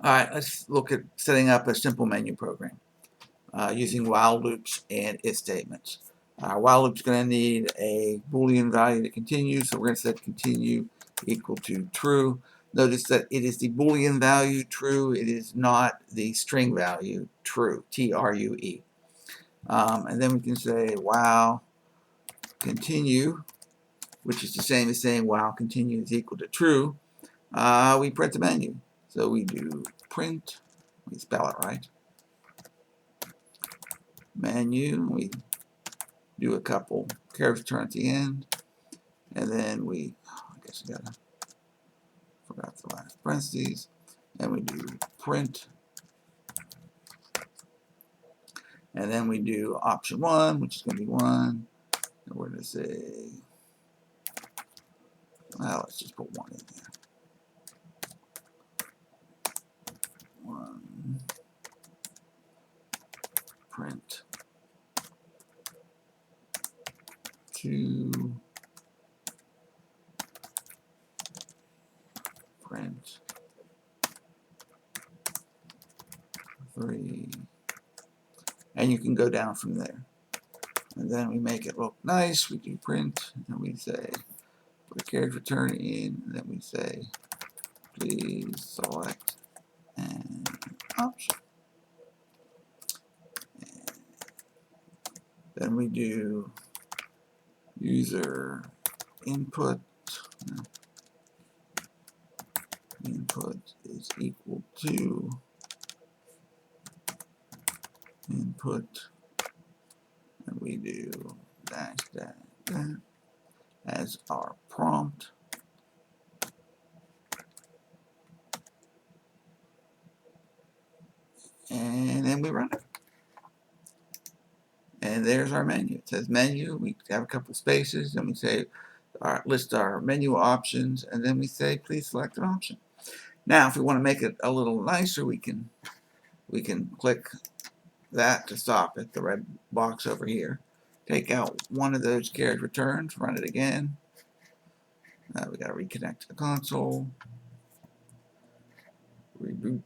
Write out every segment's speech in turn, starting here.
All right, let's look at setting up a simple menu program using while loops and if statements. Our while loop is going to need a Boolean value to continue, so we're going to set continue equal to true. Notice that it is the Boolean value true, it is not the string value true, T-R-U-E. And then we can say while continue, which is the same as saying while continue is equal to true. We print the menu. So we do print, we spell it right, menu, we do a couple carriage return at the end, and then we, I guess I forgot the last parentheses, and we do print, and then we do option 1, which is going to be 1, and we're going to say, well, let's just put 1 in there. 1, print, 2, print, 3, and you can go down from there. And then we make it look nice. We do print, and we say, put a carriage return in, and then we say, please select an option. And then we do user input. Input is equal to input, and we do dash that as our prompt. And then we run it. And there's our menu. It says menu. We have a couple spaces, and we say list our menu options, and then we say please select an option. Now, if we want to make it a little nicer, we can click that to stop it, the red box over here. Take out one of those carriage returns, run it again. We got to reconnect to the console. Reboot.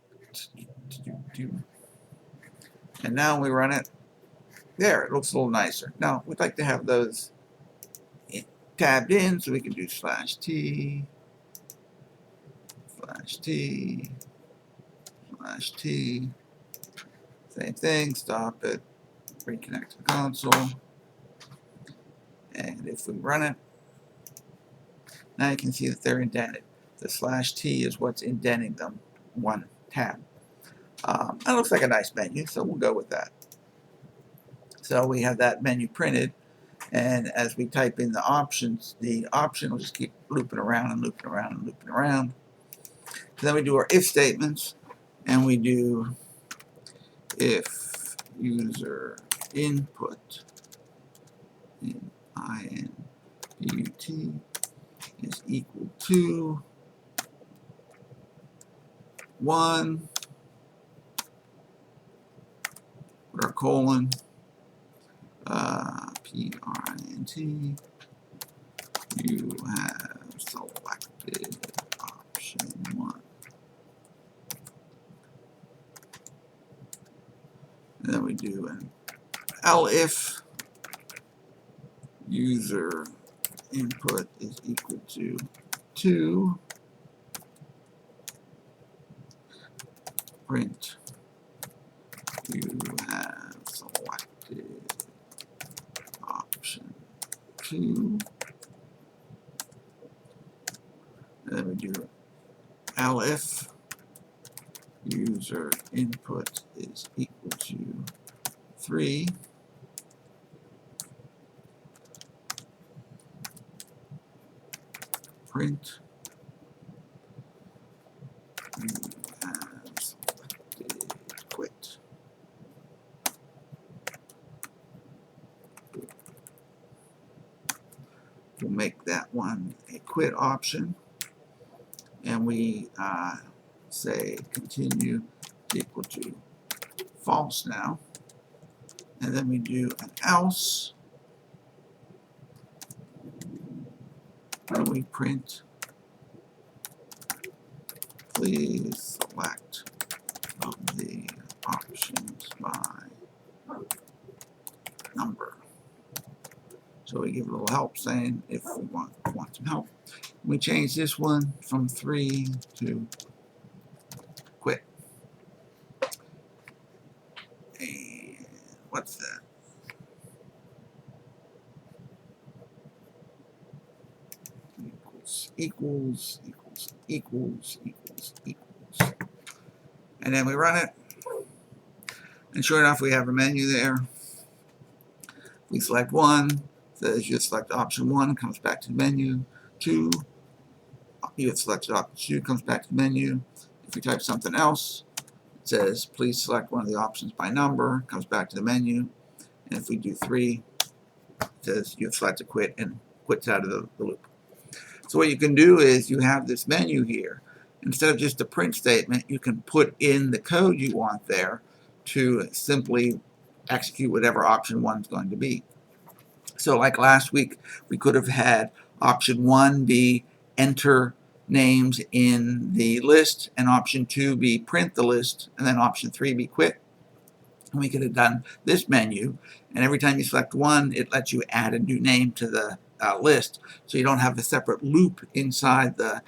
And now we run it. There, it looks a little nicer. Now, we'd like to have those tabbed in, so we can do /t, /t, /t. Same thing, stop it, reconnect to the console. And if we run it, now you can see that they're indented. The /t is what's indenting them, one tab. That looks like a nice menu, so we'll go with that. So we have that menu printed, and as we type in the options, the option will just keep looping around and looping around and looping around. So then we do our if statements, and we do if user input in INPUT is equal to 1, put our colon, PRINT, you have selected option 1. And then we do an elif user input is equal to 2, print you have selected option 2. And then we do elif user input is equal to 3, print you have selected quit. We'll make that one a quit option, and we say continue equal to false now, and then we do an else, and we print please select So we give a little help saying if we want some help. We change this one from 3 to quit. And what's that? Equals. And then we run it. And sure enough, we have a menu there. We select 1, says you select option 1, comes back to the menu. 2, you have selected option 2, comes back to the menu. If we type something else, it says please select one of the options by number, comes back to the menu. And if we do 3, it says you have selected quit and quits out of the loop. So what you can do is you have this menu here. Instead of just a print statement, you can put in the code you want there to simply execute whatever option 1 is going to be. So like last week, we could have had option 1 be enter names in the list, and option 2 be print the list, and then option 3 be quit. And we could have done this menu, and every time you select 1, it lets you add a new name to the list, so you don't have a separate loop inside the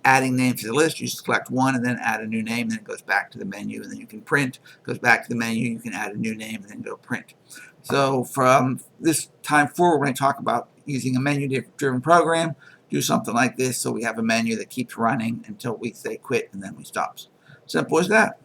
adding names to the list. You select 1 and then add a new name, then it goes back to the menu, and then you can print, goes back to the menu, you can add a new name, and then go print. So from this time forward, we're going to talk about using a menu-driven program, do something like this so we have a menu that keeps running until we say quit and then we stop. Simple as that.